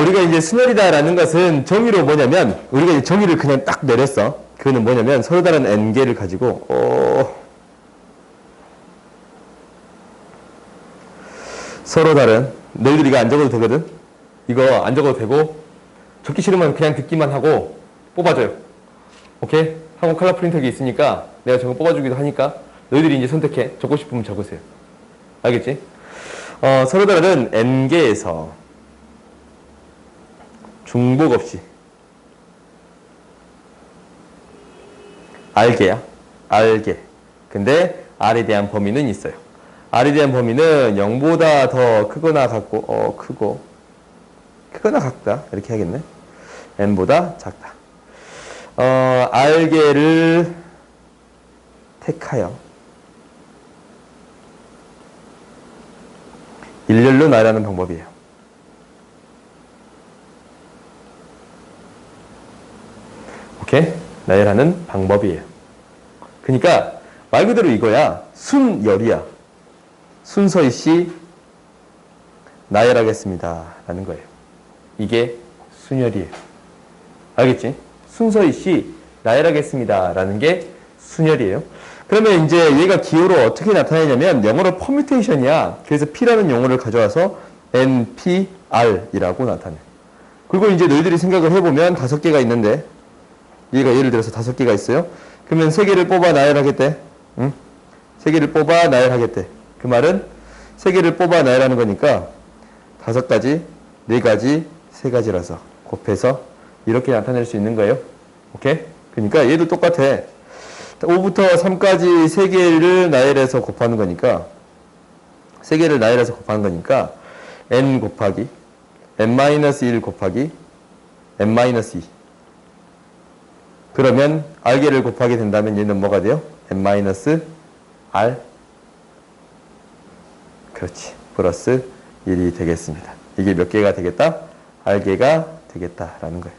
우리가 이제 순열이다라는 것은 정의로 뭐냐면, 우리가 이제 정의를 그냥 딱 내렸어. 그거는 뭐냐면, 서로 다른 n개를 가지고, 서로 다른, 너희들 이거 안 적어도 되거든? 이거 안 적어도 되고, 적기 싫으면 그냥 듣기만 하고, 뽑아줘요. 오케이? 한국 컬러 프린터기 있으니까, 내가 저거 뽑아주기도 하니까, 너희들이 이제 선택해. 적고 싶으면 적으세요. 알겠지? 서로 다른 n개에서, 중복 없이 R개야. R개. 근데 R에 대한 범위는 있어요. R에 대한 범위는 0보다 더 크거나 같고 크거나 같다 이렇게 하겠네. n보다 작다. R개를 택하여 일렬로 나열하는 방법이에요. 오케이? 나열하는 방법이에요. 그러니까 말 그대로 이거야. 순열이야. 순서의 시 나열하겠습니다 라는 거예요. 이게 순열이에요. 알겠지? 순서의 시 나열하겠습니다 라는 게 순열이에요. 그러면 이제 얘가 기호로 어떻게 나타내냐면 영어로 퍼뮤테이션이야. 그래서 P라는 용어를 가져와서 NPR이라고 나타내. 그리고 이제 너희들이 생각을 해보면 5개가 있는데 얘가 예를 들어서 5개가 있어요. 그러면 3개를 뽑아 나열하겠대. 응? 3개를 뽑아 나열하겠대. 그 말은 3개를 뽑아 나열하는 거니까 5가지, 4가지, 3가지라서 곱해서 이렇게 나타낼 수 있는 거예요. 오케이? 그러니까 얘도 똑같아. 5부터 3까지 3개를 나열해서 곱하는 거니까 3개를 나열해서 곱하는 거니까 n 곱하기 n-1 곱하기 n-2 그러면 r개를 곱하게 된다면 얘는 뭐가 돼요? n-r 그렇지. 플러스 1이 되겠습니다. 이게 몇 개가 되겠다? r개가 되겠다라는 거예요.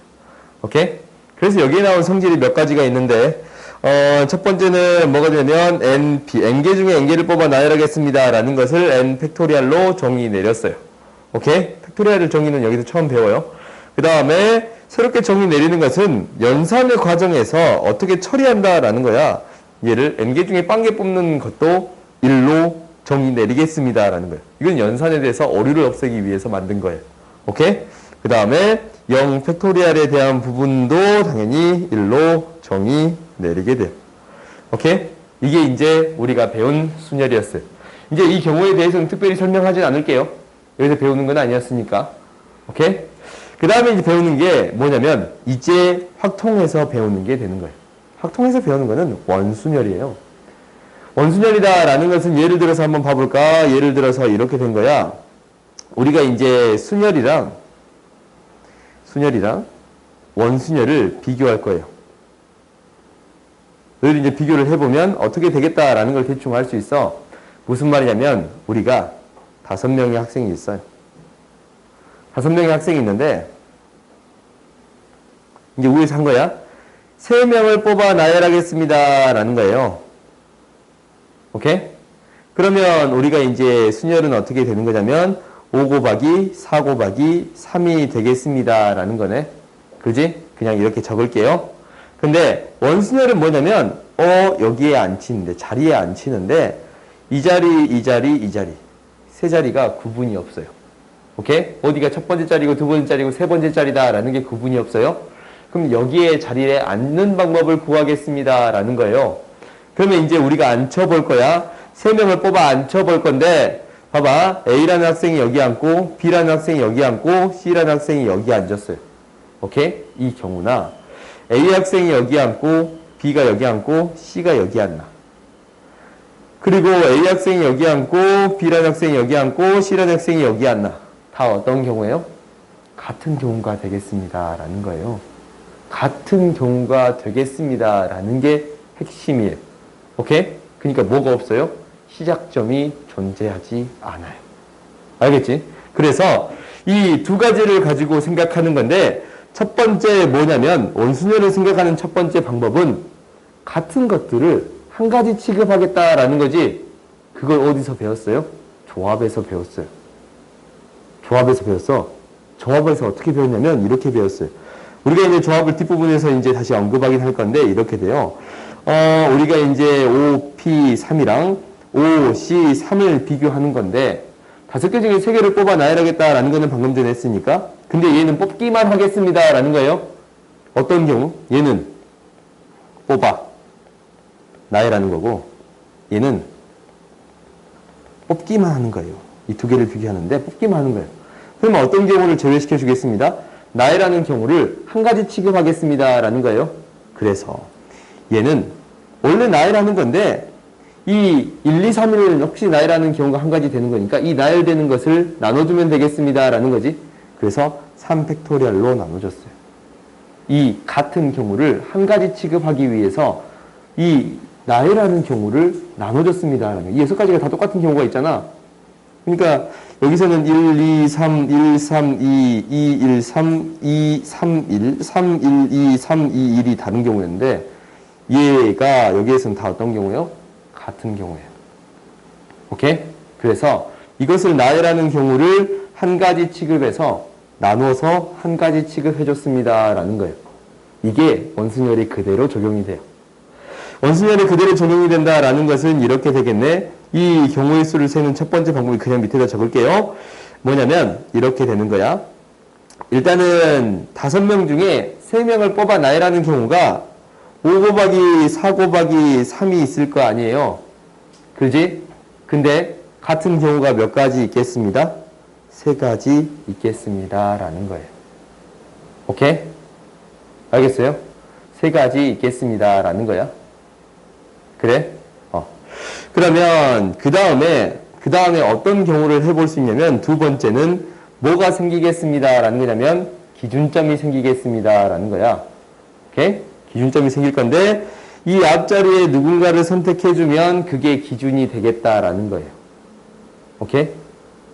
오케이? 그래서 여기에 나온 성질이 몇 가지가 있는데 첫 번째는 뭐가 되냐면 n개 중에 n개를 뽑아 나열하겠습니다 라는 것을 n 팩토리얼로 정의 내렸어요. 오케이? 팩토리얼 정의는 여기서 처음 배워요. 그 다음에 새롭게 정의 내리는 것은 연산의 과정에서 어떻게 처리한다라는 거야. 얘를 n개 중에 빵개 뽑는 것도 1로 정의 내리겠습니다라는 거예요. 이건 연산에 대해서 오류를 없애기 위해서 만든 거예요. 오케이? 그 다음에 0 팩토리얼에 대한 부분도 당연히 1로 정의 내리게 돼요. 오케이? 이게 이제 우리가 배운 순열이었어요. 이제 이 경우에 대해서는 특별히 설명하진 않을게요. 여기서 배우는 건 아니었으니까. 오케이? 그 다음에 이제 배우는 게 뭐냐면 이제 확통해서 배우는 게 되는 거예요. 확통해서 배우는 거는 원순열이에요. 원순열이다라는 것은 예를 들어서 한번 봐볼까? 예를 들어서 이렇게 된 거야. 우리가 이제 순열이랑 원순열을 비교할 거예요. 너희들 이제 비교를 해보면 어떻게 되겠다라는 걸 대충 알 수 있어. 무슨 말이냐면 우리가 5명의 학생이 있어요. 5명의 학생이 있는데 이제 위에서 한 거야. 3명을 뽑아 나열하겠습니다 라는 거예요. 오케이? 그러면 우리가 이제 순열은 어떻게 되는 거냐면 5 곱하기 4 곱하기 3이 되겠습니다 라는 거네. 그지? 그냥 이렇게 적을게요. 근데 원순열은 뭐냐면 여기에 앉히는데 자리에 앉히는데 이 자리 세 자리가 구분이 없어요. 오케이? 어디가 첫 번째 자리고 두 번째 자리고 세 번째 자리다 라는 게 구분이 없어요. 그럼 여기에 자리에 앉는 방법을 구하겠습니다 라는 거예요. 그러면 이제 우리가 앉혀볼 거야. 3명을 뽑아 앉혀볼 건데 봐봐. A라는 학생이 여기 앉고 B라는 학생이 여기 앉고 C라는 학생이 여기 앉았어요. 오케이? 이 경우나 A 학생이 여기 앉고 B가 여기 앉고 C가 여기 앉나. 그리고 A 학생이 여기 앉고 B라는 학생이 여기 앉고 C라는 학생이 여기 앉나. 다 어떤 경우예요? 같은 경우가 되겠습니다 라는 거예요. 같은 경우가 되겠습니다 라는 게 핵심이에요. 오케이? 그러니까 뭐가 없어요? 시작점이 존재하지 않아요. 알겠지? 그래서 이 두 가지를 가지고 생각하는 건데 첫 번째 뭐냐면 원순열을 생각하는 첫 번째 방법은 같은 것들을 한 가지 취급하겠다라는 거지. 그걸 어디서 배웠어요? 조합에서 배웠어요. 조합에서 배웠어. 조합에서 어떻게 배웠냐면 이렇게 배웠어요. 우리가 이제 조합을 뒷부분에서 이제 다시 언급하긴 할 건데 이렇게 돼요. 우리가 이제 OP3이랑 OC3을 비교하는 건데 5개 중에 3개를 뽑아 나열하겠다라는 거는 방금 전에 했으니까. 근데 얘는 뽑기만 하겠습니다라는 거예요. 어떤 경우? 얘는 뽑아 나열하는 거고 얘는 뽑기만 하는 거예요. 이 2개를 비교하는데 뽑기만 하는 거예요. 그러면 어떤 경우를 제외시켜 주겠습니다. 나열하는 경우를 한 가지 취급하겠습니다 라는 거예요. 그래서 얘는 원래 나열하는 건데 이 1, 2, 3을 혹시 나열하는 경우가 한 가지 되는 거니까 이 나열되는 것을 나눠주면 되겠습니다 라는 거지. 그래서 3팩토리얼로 나눠줬어요. 이 같은 경우를 한 가지 취급하기 위해서 이 나열하는 경우를 나눠줬습니다 라는 거예요. 이 6가지가 다 똑같은 경우가 있잖아. 그러니까 여기서는 1, 2, 3, 1, 3, 2, 2, 1, 3, 2, 3, 1, 3, 1, 2, 3, 2, 1이 다른 경우였는데 얘가 여기에서는 다 어떤 경우예요? 같은 경우예요. 오케이? 그래서 이것을 나열하는 경우를 한 가지 취급해서 나눠서 한 가지 취급해줬습니다 라는 거예요. 이게 원순열이 그대로 적용이 돼요. 원순열이 그대로 적용이 된다라는 것은 이렇게 되겠네. 이 경우의 수를 세는 첫 번째 방법이 그냥 밑에다 적을게요. 뭐냐면 이렇게 되는 거야. 일단은 5명 중에 3명을 뽑아 나열하는 경우가 5 곱하기 4 곱하기 3이 있을 거 아니에요. 그지? 근데 같은 경우가 몇 가지 있겠습니다? 3가지 있겠습니다 라는 거예요. 오케이? 알겠어요? 3가지 있겠습니다 라는 거야. 그래? 그러면 그 다음에 어떤 경우를 해볼 수 있냐면 두 번째는 뭐가 생기겠습니다 라는 거냐면 기준점이 생기겠습니다 라는 거야. 오케이? 기준점이 생길 건데 이 앞자리에 누군가를 선택해주면 그게 기준이 되겠다라는 거예요. 오케이?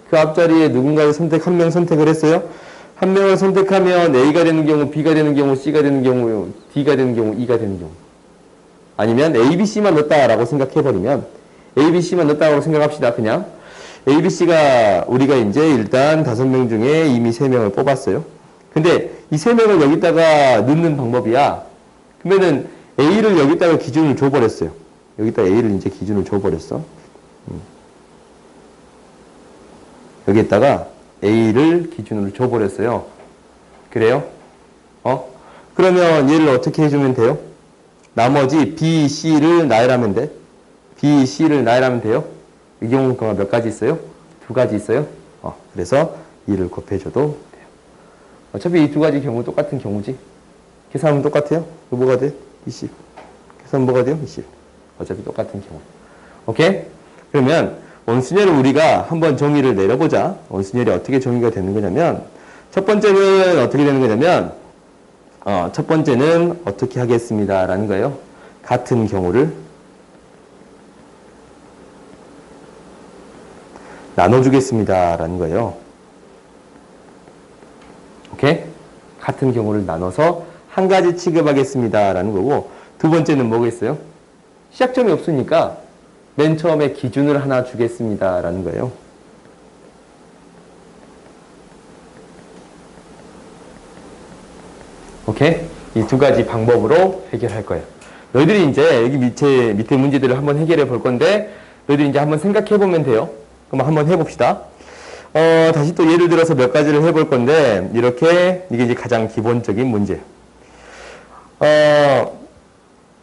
그 앞자리에 누군가를 한 명 선택을 했어요. 한 명을 선택하면 A가 되는 경우, B가 되는 경우, C가 되는 경우, D가 되는 경우, E가 되는 경우. 아니면 A, B, C만 넣었다라고 생각해버리면 A, B, C만 넣었다고 생각합시다. 그냥 A, B, C가 우리가 이제 일단 5명 중에 이미 3명을 뽑았어요. 근데 이 3명을 여기다가 넣는 방법이야. 그러면은 A를 여기다가 기준을 줘버렸어요. 여기다 A를 이제 기준을 줘버렸어. 여기에다가 A를 기준으로 줘버렸어요. 그래요? 그러면 얘를 어떻게 해주면 돼요? 나머지 B, C를 나열하면 돼. B, C를 나열하면 돼요. 이 경우가 몇 가지 있어요? 2가지 있어요. 그래서 2를 곱해줘도 돼요. 어차피 이 2가지 경우 똑같은 경우지. 계산하면 똑같아요. 이거 뭐가 돼? 20. 계산하면 뭐가 돼요? 20. 어차피 똑같은 경우. 오케이? 그러면 원순열을 우리가 한번 정의를 내려보자. 원순열이 어떻게 정의가 되는 거냐면 첫 번째는 어떻게 되는 거냐면 첫 번째는 어떻게 하겠습니다 라는 거예요. 같은 경우를 나눠주겠습니다 라는 거예요. 오케이? 같은 경우를 나눠서 한 가지 취급하겠습니다 라는 거고 두 번째는 뭐겠어요? 시작점이 없으니까 맨 처음에 기준을 하나 주겠습니다 라는 거예요. 오케이? 이 2가지 방법으로 해결할 거예요. 너희들이 이제 여기 밑에 문제들을 한번 해결해 볼 건데 너희들이 이제 한번 생각해 보면 돼요. 그럼 한번 해봅시다. 다시 또 예를 들어서 몇 가지를 해볼 건데 이렇게 이게 이제 가장 기본적인 문제.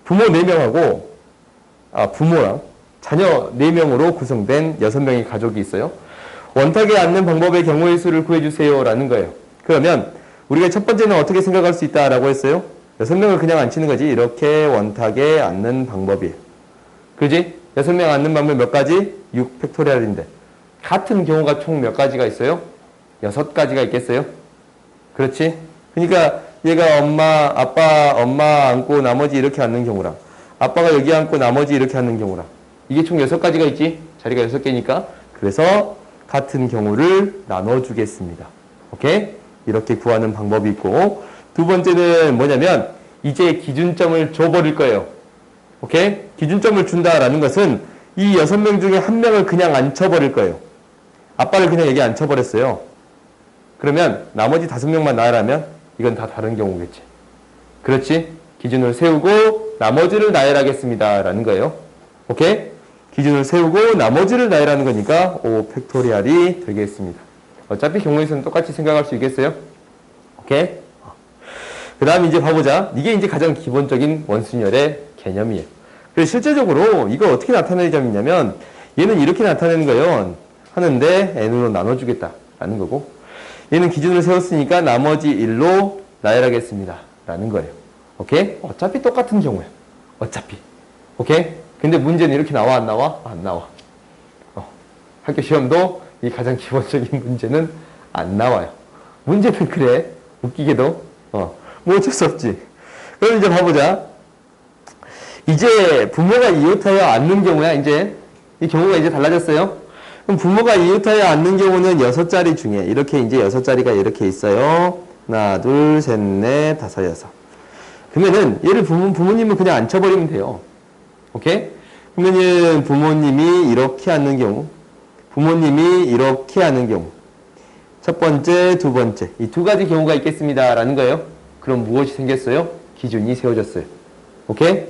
부모 4명하고 부모랑 자녀 4명으로 구성된 6명의 가족이 있어요. 원탁에 앉는 방법의 경우의 수를 구해주세요 라는 거예요. 그러면 우리가 첫 번째는 어떻게 생각할 수 있다라고 했어요? 6명을 그냥 앉히는 거지. 이렇게 원탁에 앉는 방법이에요. 그지? 6명 앉는 방법 몇 가지? 6팩토리얼인데 같은 경우가 총 몇 가지가 있어요? 6가지가 있겠어요? 그렇지? 그러니까 얘가 엄마 앉고 나머지 이렇게 앉는 경우랑 아빠가 여기 앉고 나머지 이렇게 앉는 경우랑 이게 총 6가지가 있지? 자리가 6개니까. 그래서 같은 경우를 나눠주겠습니다. 오케이? 이렇게 구하는 방법이 있고 두 번째는 뭐냐면 이제 기준점을 줘버릴 거예요. 오케이? 기준점을 준다라는 것은 이 6명 중에 한 명을 그냥 앉혀버릴 거예요. 아빠를 그냥 여기 앉혀버렸어요. 그러면 나머지 5명만 나열하면 이건 다 다른 경우겠지. 그렇지? 기준을 세우고 나머지를 나열하겠습니다. 라는 거예요. 오케이? 기준을 세우고 나머지를 나열하는 거니까 5 팩토리얼이 되겠습니다. 어차피 경우의 수는 똑같이 생각할 수 있겠어요? 오케이? 그 다음 이제 봐보자. 이게 이제 가장 기본적인 원순열의 개념이에요. 그래서 실제적으로 이거 어떻게 나타내는 점이 있냐면 얘는 이렇게 나타내는 거예요. 하는데 n으로 나눠주겠다. 라는 거고 얘는 기준을 세웠으니까 나머지 1로 나열하겠습니다. 라는 거예요. 오케이? 어차피 똑같은 경우야. 어차피. 오케이? 근데 문제는 이렇게 나와, 안 나와? 안 나와. 학교 시험도 이 가장 기본적인 문제는 안 나와요. 문제는 그래. 웃기게도. 뭐 어쩔 수 없지. 그럼 이제 봐보자. 이제 부모가 이웃하여 않는 경우야. 이제 이 경우가 이제 달라졌어요. 그럼 부모가 이웃하여 않는 경우는 6자리 중에 이렇게 이제 6자리가 이렇게 있어요. 하나, 둘, 셋, 넷, 다섯, 여섯. 그러면은 얘를 부모님은 그냥 앉혀버리면 돼요. 오케이? 그러면은 부모님이 이렇게 앉는 경우, 부모님이 이렇게 앉는 경우, 첫 번째, 두 번째 이 두 가지 경우가 있겠습니다. 라는 거예요. 그럼 무엇이 생겼어요? 기준이 세워졌어요. 오케이?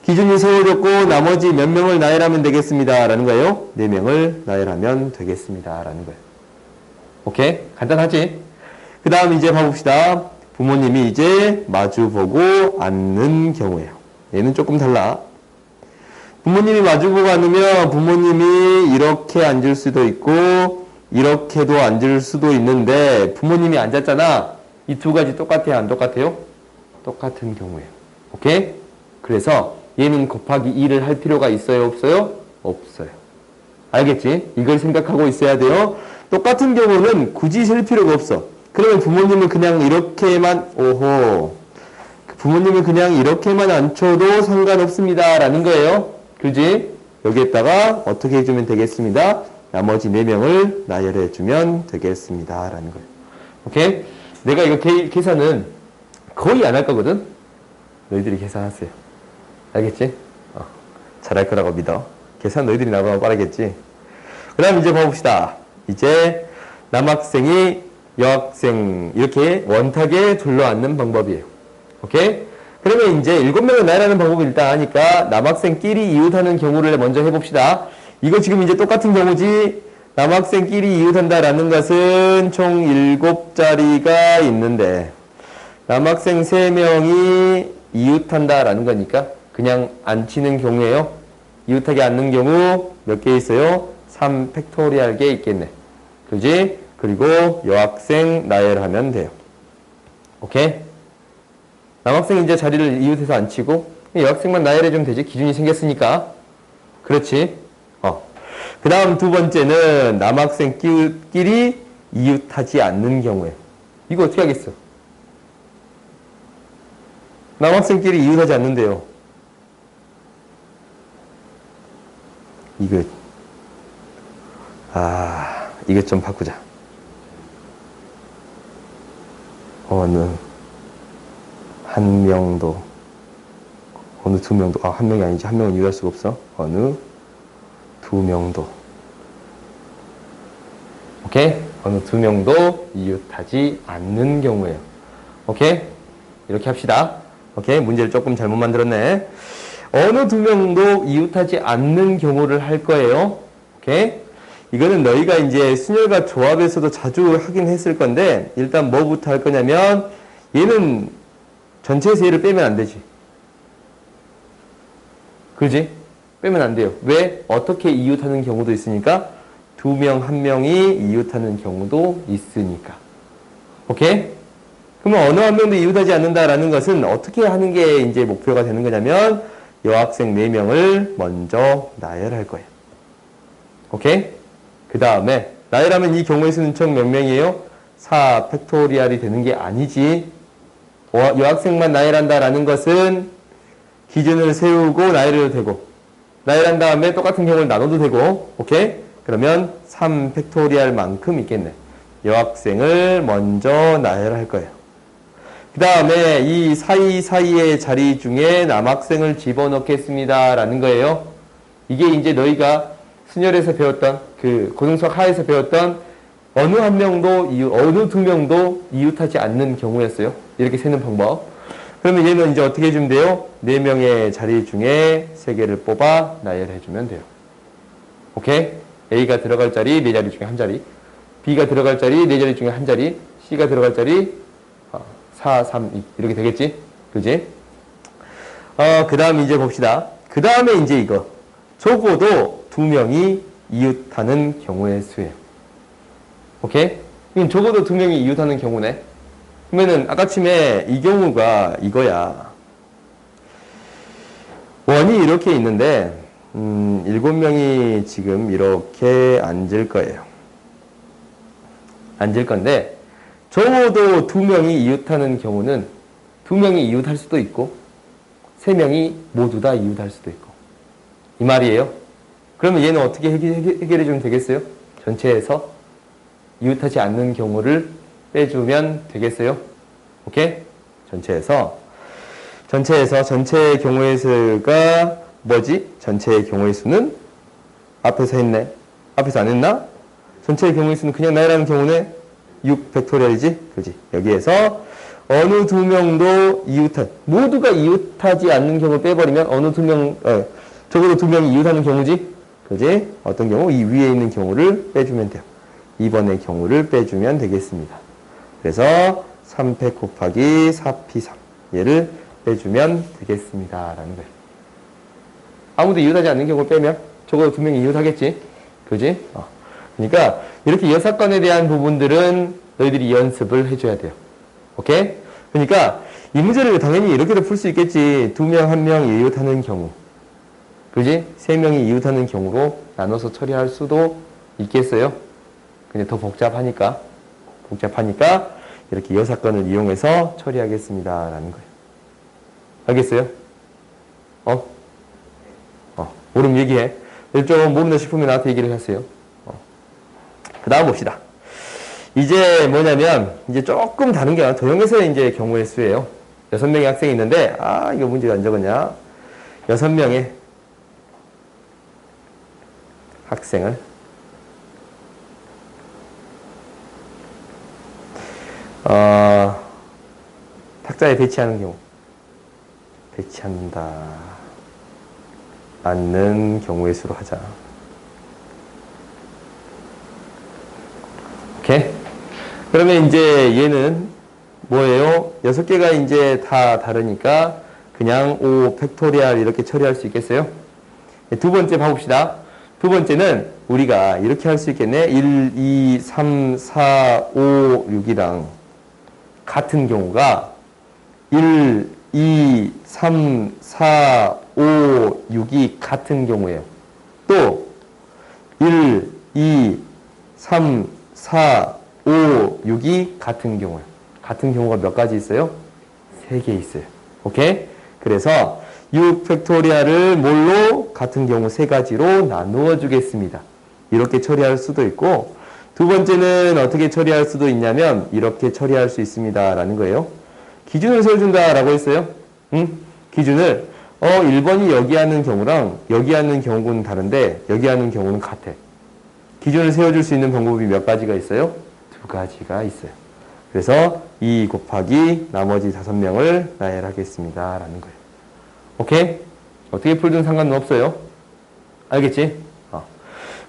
기준이 세워졌고 나머지 몇 명을 나열하면 되겠습니다. 라는 거예요. 4명을 나열하면 되겠습니다. 라는 거예요. 오케이? 간단하지? 그 다음 이제 봐봅시다. 부모님이 이제 마주보고 앉는 경우예요. 얘는 조금 달라. 부모님이 마주보고 앉으면 부모님이 이렇게 앉을 수도 있고 이렇게도 앉을 수도 있는데 부모님이 앉았잖아. 이 두 가지 똑같아요? 안 똑같아요? 똑같은 경우예요. 오케이? 그래서 얘는 곱하기 2를 할 필요가 있어요? 없어요? 없어요. 알겠지? 이걸 생각하고 있어야 돼요. 똑같은 경우는 굳이 셀 필요가 없어. 그러면 부모님은 그냥 이렇게만, 부모님은 그냥 이렇게만 앉혀도 상관없습니다. 라는 거예요. 그지? 여기에다가 어떻게 해주면 되겠습니다. 나머지 4명을 나열해주면 되겠습니다. 라는 거예요. 오케이? 내가 이거 계산은 거의 안 할 거거든? 너희들이 계산하세요. 알겠지? 잘할 거라고 믿어. 계산 너희들이 나보다 빠르겠지? 그 다음 이제 봐봅시다. 이제 남학생이 여학생 이렇게 원탁에 둘러앉는 방법이에요. 오케이? 그러면 이제 7명을 나열하는 방법을 일단 하니까 남학생끼리 이웃하는 경우를 먼저 해봅시다. 이거 지금 이제 똑같은 경우지. 남학생끼리 이웃한다라는 것은 총 7자리가 있는데 남학생 3명이 이웃한다라는 거니까 그냥 앉히는 경우예요. 이웃하게 앉는 경우 몇 개 있어요? 3 팩토리얼 개 있겠네. 그지? 그리고 여학생 나열하면 돼요. 오케이? 남학생 이제 자리를 이웃해서 앉히고 여학생만 나열해주면 되지. 기준이 생겼으니까. 그렇지? 그 다음 두 번째는 남학생끼리 이웃하지 않는 경우에 이거 어떻게 하겠어? 남학생끼리 이웃하지 않는데요. 이거 좀 바꾸자. 어느 한 명도 어느 2명도 한 명이 아니지. 한 명은 이웃할 수가 없어. 어느 2명도 오케이? 어느 2명도 이웃하지 않는 경우에요. 오케이? 이렇게 합시다. 오케이? 문제를 조금 잘못 만들었네. 어느 2명도 이웃하지 않는 경우를 할 거예요. 오케이? 이거는 너희가 이제 순열과 조합에서도 자주 하긴 했을 건데 일단 뭐부터 할 거냐면 얘는 전체에서 얘를 빼면 안 되지. 그지? 빼면 안 돼요. 왜? 어떻게 이웃하는 경우도 있으니까 2명, 1명이 이웃하는 경우도 있으니까. 오케이? 그러면 어느 한 명도 이웃하지 않는다라는 것은 어떻게 하는 게 이제 목표가 되는 거냐면 여학생 4명을 먼저 나열할 거예요. 오케이? 그 다음에 나열하면 이 경우의 수는 총 몇 명이에요? 4 팩토리얼이 되는 게 아니지. 여학생만 나열한다라는 것은 기준을 세우고 나열해도 되고 나열한 다음에 똑같은 경우를 나눠도 되고 오케이? 그러면 3 팩토리얼만큼 있겠네. 여학생을 먼저 나열할 거예요. 그 다음에 이 사이사이의 자리 중에 남학생을 집어넣겠습니다. 라는 거예요. 이게 이제 너희가 순열에서 배웠던 그 고등수학 하에서 배웠던 어느 한 명도 어느 두 명도 이웃하지 않는 경우였어요. 이렇게 세는 방법. 그러면 얘는 이제 어떻게 해주면 돼요? 4명의 자리 중에 3개를 뽑아 나열해주면 돼요. 오케이? A가 들어갈 자리 4자리 중에 한 자리, B가 들어갈 자리 4자리 중에 한 자리, C가 들어갈 자리 4, 3, 2 이렇게 되겠지? 그지? 그 다음 이제 봅시다. 그 다음에 이제 이거 적어도 2명이 이웃하는 경우의 수예요. 오케이? 그럼 적어도 2명이 이웃하는 경우네. 그러면은 아까쯤에 이 경우가 이거야. 원이 이렇게 있는데 7명이 지금 이렇게 앉을 거예요. 앉을 건데 적어도 2명이 이웃하는 경우는 2명이 이웃할 수도 있고 3명이 모두 다 이웃할 수도 있고 이 말이에요. 그러면 얘는 어떻게 해결해 주면 되겠어요? 전체에서 이웃하지 않는 경우를 빼주면 되겠어요? 오케이? 전체의 경우의 수가 뭐지? 전체의 경우의 수는 앞에서 했네. 앞에서 안 했나? 전체의 경우의 수는 그냥 나열하는 경우네. 6 팩토리얼이지? 그지? 여기에서 어느 2명도 모두가 이웃하지 않는 경우를 빼버리면 적어도 2명이 이웃하는 경우지? 그지? 어떤 경우? 이 위에 있는 경우를 빼주면 돼요. 2번의 경우를 빼주면 되겠습니다. 그래서 3팩 곱하기 4P3 얘를 빼주면 되겠습니다. 라는 거예요. 아무도 이웃하지 않는 경우를 빼면 적어도 2명이 이웃하겠지? 그지? 그러니까 이렇게 여사건에 대한 부분들은 너희들이 연습을 해줘야 돼요. 오케이? 그러니까 이 문제를 당연히 이렇게도 풀 수 있겠지. 2명, 1명 이웃하는 경우. 그지? 3명이 이웃하는 경우로 나눠서 처리할 수도 있겠어요. 근데 더 복잡하니까 이렇게 여사건을 이용해서 처리하겠습니다. 라는 거예요. 알겠어요? 모르면 얘기해. 좀 모른다 싶으면 나한테 얘기를 하세요. 그 다음 봅시다. 이제 뭐냐면, 이제 조금 다른 게 도형에서의 이제 경우의 수예요. 6명의 학생이 있는데, 이거 문제가 안 적었냐? 6명의 학생을 탁자에 배치하는 경우. 배치한다. 않는 경우의 수로 하자. 오케이? 그러면 이제 얘는 뭐예요? 6개가 이제 다 다르니까 그냥 5 팩토리얼 이렇게 처리할 수 있겠어요? 두 번째 봐봅시다. 두 번째는 우리가 이렇게 할 수 있겠네. 1, 2, 3, 4, 5, 6이랑 같은 경우가 1, 2, 3, 4, 5, 6이 같은 경우예요. 또 1, 2, 3, 4, 5, 6이 같은 경우예요. 같은 경우가 몇 가지 있어요? 3개 있어요. 오케이? 그래서 6 팩토리얼을 뭘로? 같은 경우 3가지로 나누어 주겠습니다. 이렇게 처리할 수도 있고 두 번째는 어떻게 처리할 수도 있냐면 이렇게 처리할 수 있습니다. 라는 거예요. 기준을 세워준다 라고 했어요. 기준을 1번이 여기 하는 경우랑 여기 하는 경우는 다른데 여기 하는 경우는 같아. 기준을 세워줄 수 있는 방법이 몇 가지가 있어요? 2가지가 있어요. 그래서 2 곱하기 나머지 5명을 나열하겠습니다. 라는 거예요. 오케이? 어떻게 풀든 상관은 없어요. 알겠지?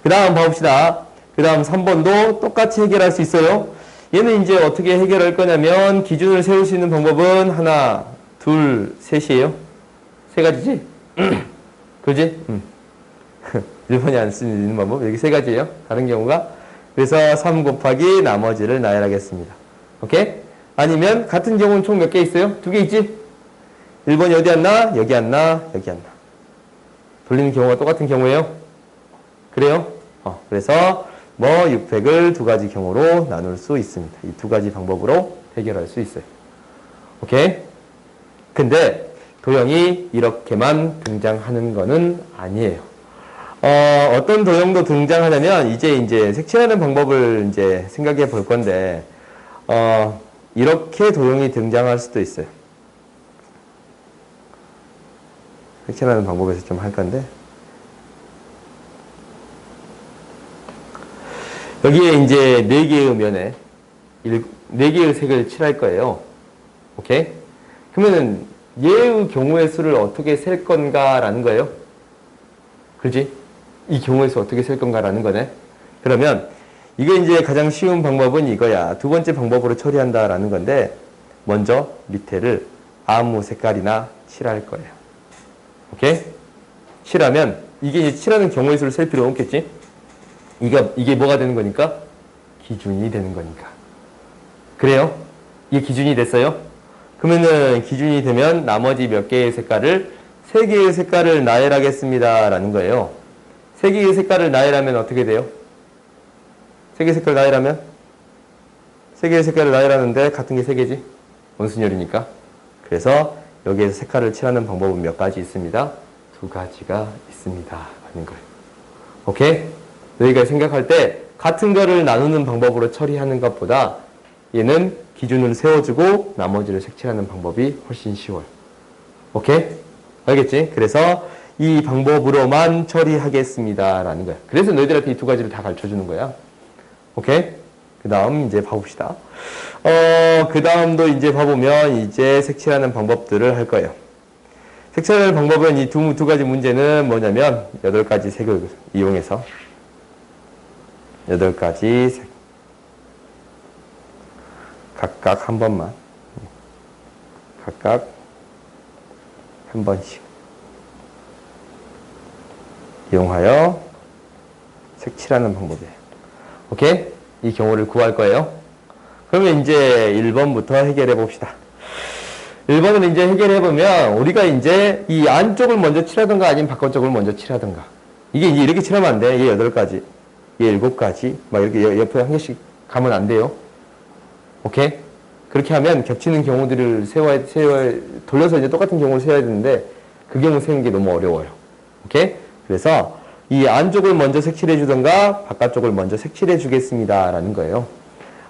그 다음 봐봅시다. 그 다음 3번도 똑같이 해결할 수 있어요. 얘는 이제 어떻게 해결할 거냐면 기준을 세울 수 있는 방법은 하나, 둘, 셋이에요. 3가지지? 그지? 1번이 안 쓰는 있는 방법. 여기 3가지예요. 다른 경우가. 그래서 3 곱하기 나머지를 나열하겠습니다. 오케이? 아니면 같은 경우는 총 몇 개 있어요? 2개 있지? 1번이 어디 왔나? 여기 왔나? 여기 왔나? 돌리는 경우가 똑같은 경우예요. 그래요? 그래서 6팩을 2가지 경우로 나눌 수 있습니다. 이 2가지 방법으로 해결할 수 있어요. 오케이? 근데 도형이 이렇게만 등장하는 거는 아니에요. 어떤 도형도 등장하려면 이제 색칠하는 방법을 이제 생각해 볼 건데 이렇게 도형이 등장할 수도 있어요. 색칠하는 방법에서 좀 할 건데 여기에 이제 4개의 면에 4개의 색을 칠할 거예요. 오케이? 그러면은 얘의 경우의 수를 어떻게 셀 건가라는 거예요. 그렇지? 이 경우의 수 어떻게 셀 건가라는 거네. 그러면 이거 이제 가장 쉬운 방법은 이거야. 두 번째 방법으로 처리한다라는 건데 먼저 밑에를 아무 색깔이나 칠할 거예요. 오케이? 칠하면 이게 이제 칠하는 경우의 수를 셀 필요 없겠지? 이게 뭐가 되는 거니까? 기준이 되는 거니까. 그래요? 이게 기준이 됐어요? 그러면은 기준이 되면 나머지 몇 개의 색깔을 3개의 색깔을 나열하겠습니다 라는 거예요. 3개의 색깔을 나열하면 어떻게 돼요? 3개의 색깔을 나열하면? 3개의 색깔을 나열하는데 같은 게 3개지? 원순열이니까. 그래서 여기에서 색깔을 칠하는 방법은 몇 가지 있습니다. 2가지가 있습니다 라는 거예요. 오케이? 너희가 생각할 때 같은 거를 나누는 방법으로 처리하는 것보다 얘는 기준을 세워주고 나머지를 색칠하는 방법이 훨씬 쉬워요. 오케이? 알겠지? 그래서 이 방법으로만 처리하겠습니다 라는 거야. 그래서 너희들한테 이 2가지를 다 가르쳐주는 거야. 오케이? 그 다음 이제 봐봅시다. 그 다음도 이제 봐보면 이제 색칠하는 방법들을 할 거예요. 색칠하는 방법은 이 두 가지 문제는 뭐냐면 8가지 색을 이용해서 8가지 색 각각 한 번만 각각 한 번씩 이용하여 색칠하는 방법이에요. 오케이? 이 경우를 구할 거예요. 그러면 이제 1번부터 해결해 봅시다. 1번을 이제 해결해 보면 우리가 이제 이 안쪽을 먼저 칠하던가 아니면 바깥쪽을 먼저 칠하던가. 이게 이제 이렇게 칠하면 안 돼. 얘 8가지, 얘 7가지, 막 이렇게 옆에 한 개씩 가면 안 돼요. 오케이? 그렇게 하면 겹치는 경우들을 돌려서 이제 똑같은 경우를 세워야 되는데 그 경우 세우는 게 너무 어려워요. 오케이? 그래서 이 안쪽을 먼저 색칠해 주던가 바깥쪽을 먼저 색칠해 주겠습니다 라는 거예요.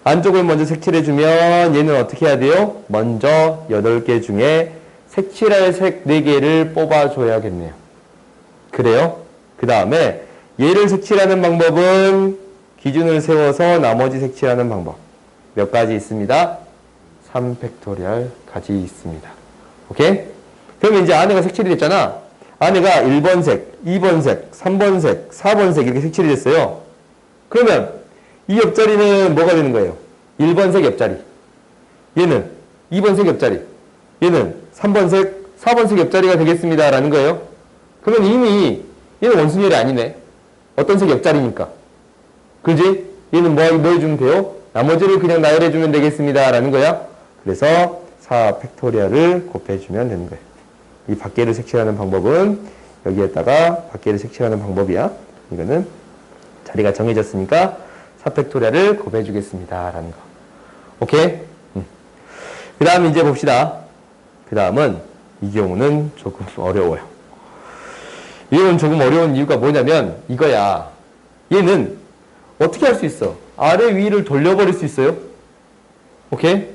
안쪽을 먼저 색칠해 주면 얘는 어떻게 해야 돼요? 먼저 8개 중에 색칠할 색 4개를 뽑아 줘야겠네요. 그래요? 그 다음에 얘를 색칠하는 방법은 기준을 세워서 나머지 색칠하는 방법 몇 가지 있습니다? 3팩토리얼 가지 있습니다. 오케이? 그러면 이제 안에가 색칠이 됐잖아. 안에가 1번 색, 2번 색, 3번 색, 4번 색 이렇게 색칠이 됐어요. 그러면 이 옆자리는 뭐가 되는 거예요? 1번 색 옆자리. 얘는 2번 색 옆자리. 얘는 3번 색, 4번 색 옆자리가 되겠습니다 라는 거예요. 그러면 이미 얘는 원순열이 아니네. 어떤 색 옆자리니까. 그지? 얘는 뭐 해주면 돼요? 나머지를 그냥 나열해주면 되겠습니다 라는 거야. 그래서 4팩토리얼을 곱해주면 되는 거예요. 이 밖에를 색칠하는 방법은 여기에다가 밖에를 색칠하는 방법이야. 이거는 자리가 정해졌으니까 4팩토리얼을 곱해주겠습니다 라는 거. 오케이? 그 다음 이제 봅시다. 그 다음은 이 경우는 조금 어려워요. 이 경우는 조금 어려운 이유가 뭐냐면 이거야. 얘는 어떻게 할 수 있어? 아래 위를 돌려버릴 수 있어요. 오케이?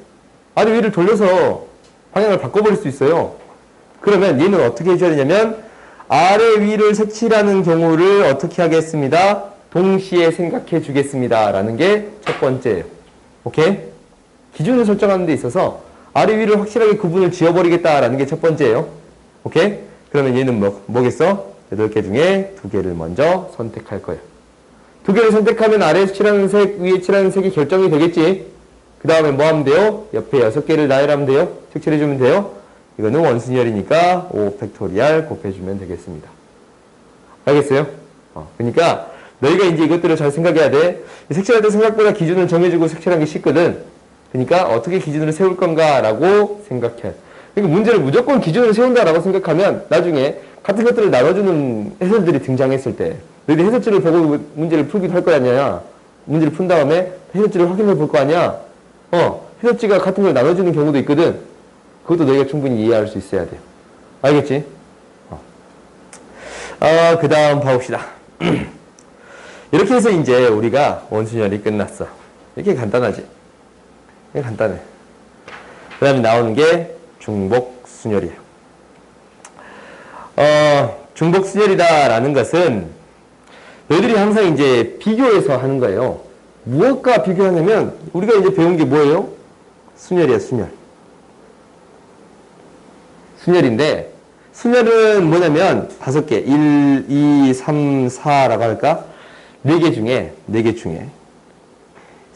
아래 위를 돌려서 방향을 바꿔버릴 수 있어요. 그러면 얘는 어떻게 해줘야 되냐면 아래 위를 색칠하는 경우를 어떻게 하겠습니다? 동시에 생각해 주겠습니다 라는 게 첫 번째예요. 오케이? 기준을 설정하는 데 있어서 아래 위를 확실하게 구분을 지어버리겠다라는 게 첫 번째예요. 오케이? 그러면 얘는 뭐겠어? 8개 중에 2개를 먼저 선택할 거예요. 2개를 선택하면 아래에서 칠하는 색, 위에 칠하는 색이 결정이 되겠지? 그 다음에 뭐 하면 돼요? 옆에 6개를 나열하면 돼요? 색칠해주면 돼요? 이거는 원순열이니까 5팩토리얼 곱해주면 되겠습니다. 알겠어요? 그러니까 너희가 이제 이것들을 잘 생각해야 돼. 색칠할 때 생각보다 기준을 정해주고 색칠하는 게 쉽거든. 그러니까 어떻게 기준을 세울 건가라고 생각해. 그러니까 문제를 무조건 기준을 세운다라고 생각하면 나중에 같은 것들을 나눠주는 해설들이 등장했을 때 너희들 해설지를 보고 문제를 풀기도 할 거 아니야. 문제를 푼 다음에 해설지를 확인해 볼 거 아니야. 해설지가 같은 걸 나눠주는 경우도 있거든. 그것도 너희가 충분히 이해할 수 있어야 돼요. 알겠지? 그 다음 봐봅시다. 이렇게 해서 이제 우리가 원순열이 끝났어. 이렇게 간단하지? 이게 간단해. 그 다음에 나오는 게 중복순열이에요. 중복순열이다라는 것은 너희들이 항상 이제 비교해서 하는 거예요. 무엇과 비교하냐면 우리가 이제 배운 게 뭐예요? 순열이야, 순열. 순열인데 순열은 뭐냐면 5개, 1, 2, 3, 4라고 할까? 4개 중에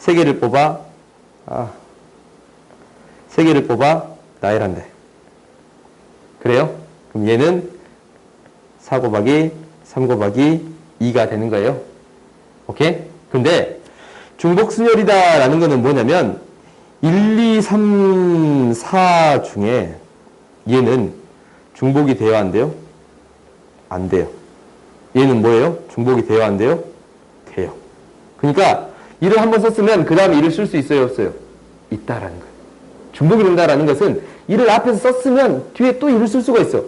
3개를 뽑아 나열한대. 그래요? 그럼 얘는 4 곱하기 3 곱하기 2가 되는 거예요. 오케이? 근데 중복순열이다 라는 거는 뭐냐면 1, 2, 3, 4 중에 얘는 중복이 돼야 안 돼요? 안 돼요. 얘는 뭐예요? 중복이 돼야 안 돼요? 돼요. 그러니까 1을 한번 썼으면 그 다음에 1을 쓸 수 있어요? 없어요? 있다라는 거예요. 중복이 된다라는 것은 1을 앞에서 썼으면 뒤에 또 1을 쓸 수가 있어.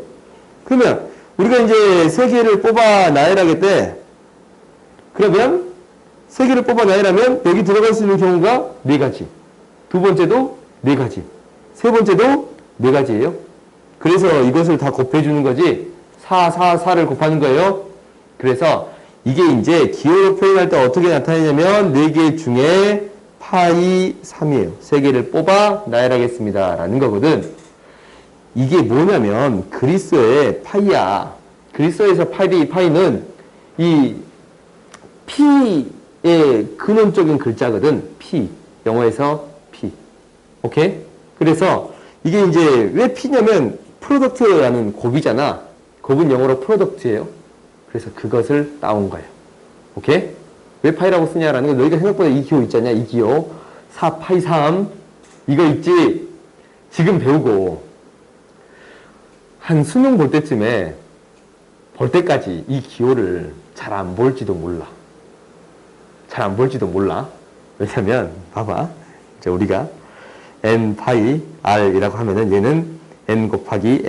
그러면 우리가 이제 3개를 뽑아 나열하겠대. 그러면 3개를 뽑아 나열하면 여기 들어갈 수 있는 경우가 4가지. 두 번째도 4가지. 세 번째도 4가지예요. 그래서 이것을 다 곱해주는 거지 4를 곱하는 거예요. 그래서 이게 이제 기호로 표현할 때 어떻게 나타내냐면 4개 중에 파이 3이에요. 3개를 뽑아 나열하겠습니다 라는 거거든. 이게 뭐냐면 그리스어의 파이야. 그리스어에서 파이는 이 P의 근원적인 글자거든. P. 영어에서 P. 오케이? 그래서 이게 이제 왜 P냐면 프로덕트라는 곱이잖아. 곱은 영어로 프로덕트예요. 그래서 그것을 따온 거예요. 오케이? 왜 파이라고 쓰냐라는 건 너희가 생각보다 이 기호 있잖냐. 이 기호 4 파이 3 이거 있지. 지금 배우고 한 수능 볼 때쯤에 볼 때까지 이 기호를 잘 안 볼지도 몰라. 잘 안 볼지도 몰라. 왜냐면 봐봐. 이제 우리가 n 파이 r이라고 하면은 얘는 n 곱하기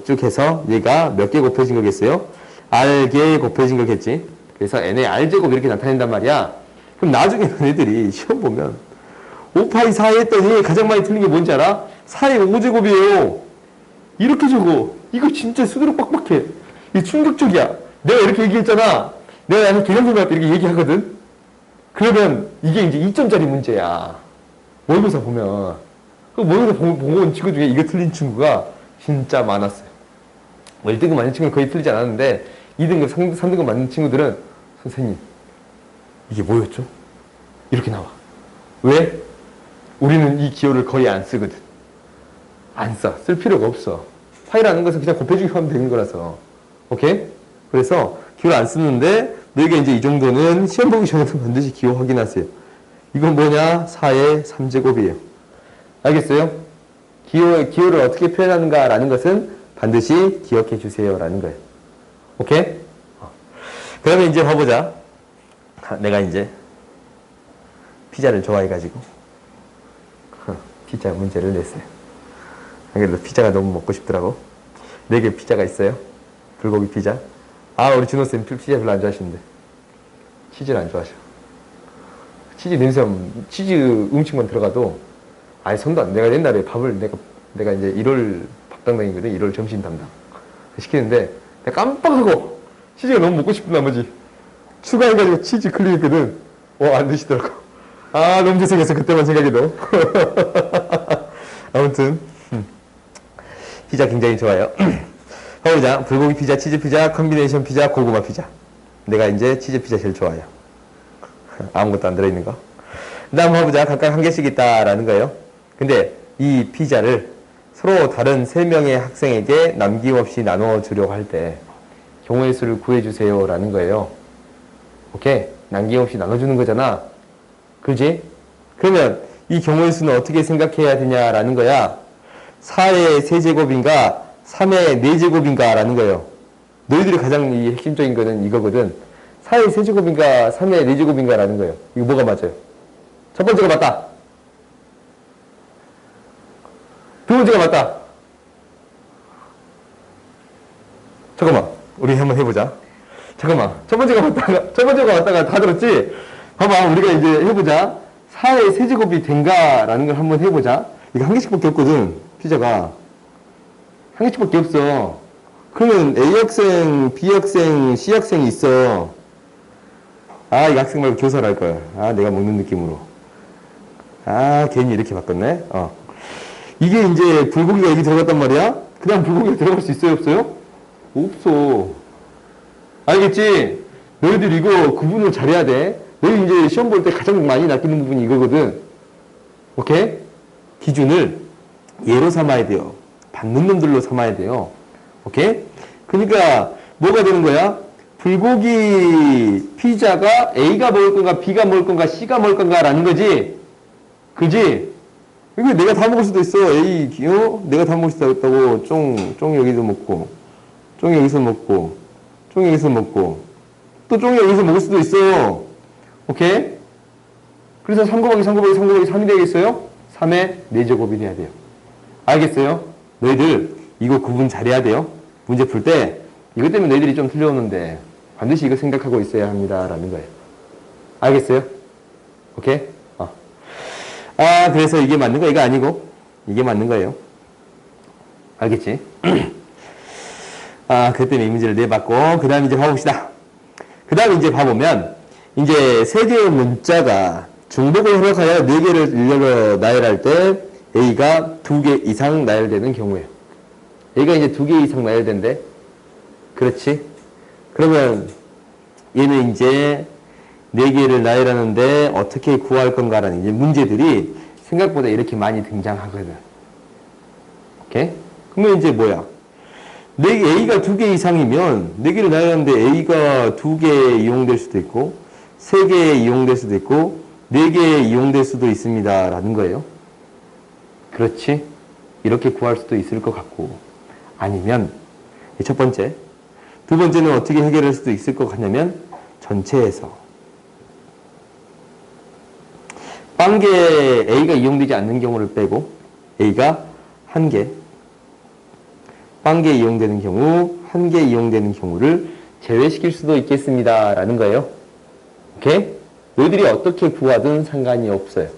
쭉 해서 얘가 몇 개 곱해진 거겠어요? r개 곱해진 거겠지. 그래서 n의 r제곱 이렇게 나타낸단 말이야. 그럼 나중에 너희들이 시험 보면 5파이 4 했더니 가장 많이 틀린 게 뭔지 알아? 4의 5제곱이에요. 이렇게 적어. 이거 진짜 수두룩 빡빡해. 이게 충격적이야. 내가 이렇게 얘기했잖아. 내가 나는 개념생활 때 이렇게 얘기하거든. 그러면 이게 이제 2점짜리 문제야. 모의고사 보면. 그 모의고사 보고 온 친구 중에 이거 틀린 친구가 진짜 많았어요. 1등급 맞는 친구는 거의 틀리지 않았는데 2등급, 3등급 맞는 친구들은 선생님 이게 뭐였죠? 이렇게 나와. 왜? 우리는 이 기호를 거의 안 쓰거든. 안 써. 쓸 필요가 없어. 파이라는 것은 그냥 곱해주기만 하면 되는 거라서. 오케이? 그래서 기호를 안 쓰는데 너희가 이제 이 정도는 시험 보기 전에도 반드시 기호 확인하세요. 이건 뭐냐? 4의 3제곱이에요. 알겠어요? 기호를 어떻게 표현하는가라는 것은 반드시 기억해 주세요. 라는 거예요. 오케이? 그러면 이제 봐보자. 내가 이제 피자를 좋아해가지고 피자 문제를 냈어요. 그래도 피자가 너무 먹고 싶더라고. 4개 피자가 있어요. 불고기 피자. 우리 준호쌤 피자 별로 안 좋아하시는데. 치즈를 안 좋아하셔. 치즈 냄새, 치즈 음식만 들어가도, 손도 안, 내가 옛날에 밥을, 내가 이제 1월 밥 담당이거든. 1월 점심 담당. 시키는데, 내가 깜빡하고, 치즈가 너무 먹고 싶은 나머지, 추가해가지고 치즈 클릭했거든. 안 드시더라고. 너무 죄송했어. 그때만 생각해도. 아무튼, 피자 굉장히 좋아요. 가보자. 불고기 피자, 치즈 피자, 컨비네이션 피자, 고구마 피자. 내가 이제 치즈 피자 제일 좋아해요. 아무것도 안 들어있는 거. 그 다음 봐보자. 각각 한 개씩 있다라는 거예요. 근데 이 피자를 서로 다른 3명의 학생에게 남김없이 나눠주려고 할 때 경우의 수를 구해주세요 라는 거예요. 오케이? 남김없이 나눠주는 거잖아. 그지? 그러면 이 경우의 수는 어떻게 생각해야 되냐라는 거야. 4의 세제곱인가 3의 4제곱인가 라는 거예요. 너희들이 가장 이 핵심적인 거는 이거거든. 4의 세제곱인가 3의 4제곱인가 라는 거예요. 이거 뭐가 맞아요? 첫 번째가 맞다. 두 번째가 맞다. 잠깐만. 우리 한번 해보자. 잠깐만. 첫 번째가 맞다가 다 들었지? 봐봐. 우리가 이제 해보자. 4의 세제곱이 된가 라는 걸 한번 해보자. 이거 한 개씩밖에 없거든. 피자가. 한 개씩밖에 없어. 그러면 A학생, B학생, C학생이 있어. 아, 이 학생 말고 교사를 할 거야. 아, 내가 먹는 느낌으로. 아, 괜히 이렇게 바꿨네. 이게 이제 불고기가 여기 들어갔단 말이야? 그냥 불고기가 들어갈 수 있어요, 없어요? 없어. 알겠지? 너희들 이거 구분을 잘해야 돼. 너희 이제 시험 볼 때 가장 많이 낚이는 부분이 이거거든. 오케이? 기준을 예로 삼아야 돼요. 받는 놈들로 삼아야 돼요. 오케이? 그러니까 뭐가 되는 거야? 불고기 피자가 A가 먹을 건가 B가 먹을 건가 C가 먹을 건가 라는 거지. 그지? 이거 내가 다 먹을 수도 있어. A, 내가 다 먹을 수도 있다고. 쫑 여기서 먹고, 쫑 여기서 먹고, 쫑 여기서 먹고, 또 쫑이 여기서 먹을 수도 있어. 오케이? 그래서 3 곱하기 3 곱하기 3 곱하기 3이 되겠어요? 3의 4제곱이 돼야 돼요. 알겠어요? 너희들 이거 구분 잘해야 돼요. 문제 풀 때 이것 때문에 너희들이 좀 틀려오는데 반드시 이거 생각하고 있어야 합니다. 라는 거예요. 알겠어요? 오케이? 그래서 이게 맞는 거 이거 아니고 이게 맞는 거예요. 알겠지? 그 때문에 이 문제를 내봤고 그 다음 이제 봐봅시다. 그 다음 이제 봐보면 이제 세 개의 문자가 중복을 허락하여 4개를 일렬로 나열할 때 A가 2개 이상 나열되는 경우에요. A가 이제 2개 이상 나열된대. 그렇지? 그러면 얘는 이제 4개를 나열하는데 어떻게 구할 건가라는 이제 문제들이 생각보다 이렇게 많이 등장하거든. 오케이? 그러면 이제 뭐야? A가 2개 이상이면 4개를 나열하는데 A가 2개 이용될 수도 있고 3개 이용될 수도 있고 4개 이용될 수도 있습니다. 라는 거예요. 그렇지? 이렇게 구할 수도 있을 것 같고 아니면 첫 번째 두 번째는 어떻게 해결할 수도 있을 것 같냐면 전체에서 빵개 A가 이용되지 않는 경우를 빼고 A가 1개 빵개 이용되는 경우 1개 이용되는 경우를 제외시킬 수도 있겠습니다. 라는 거예요. 오케이? 너희들이 어떻게 구하든 상관이 없어요.